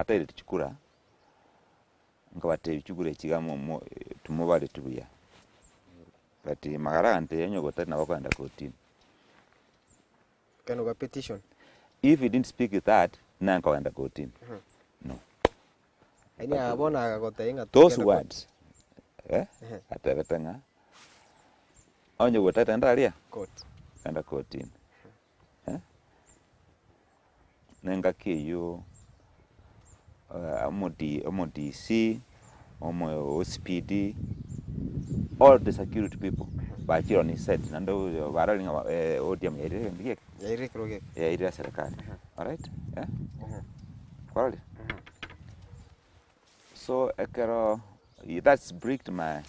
ata ile chikura ngabate chikura chigamo tumobale tubuya but magarante yenyo gotari na bakwanda kotini kano petition if he didn't speak that nanka wanda kotini no ani abona agagota inga those words atabetanga onyo gotari ndalia court anda kotini nenga kiyo OMODC OSPD all the security people by here on his side nando baralinga odium yaire kroge yaire serikali all right quality so that's bricked my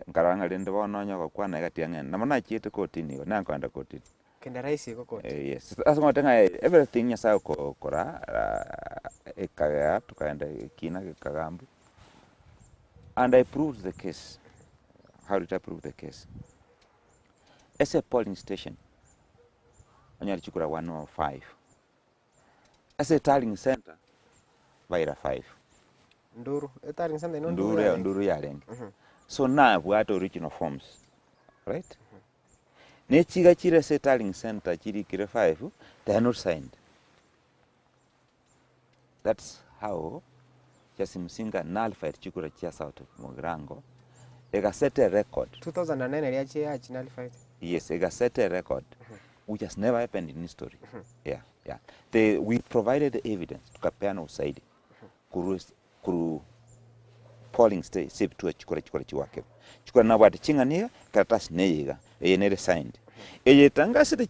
ngaranga lende bononyo ko kwana gatiangen namona chiete kotini na kwanda kotini kenda raisi ko court yes that's what everything yasa ko kora ekaya tukaenda kina kagambu and I proved the case. How did I prove the case? As a polling station onyali chukura 105 as a tallying center vaira 5 nduru tallying center ino nduru ya lengi so now we had original forms right nechiga chire se tallying center chiri kire 5 they are not signed. That's how just msinga nullified chikura chia South of Mogirango ega set a record 2009 aliachia nullified. Yes, ega set a record which has never happened in history. Yeah we provided the evidence tukapeana usaidi kuru polling state save to chikura chiwake chikura na wati chingania karatasi neiga eyenere signed eye tangasite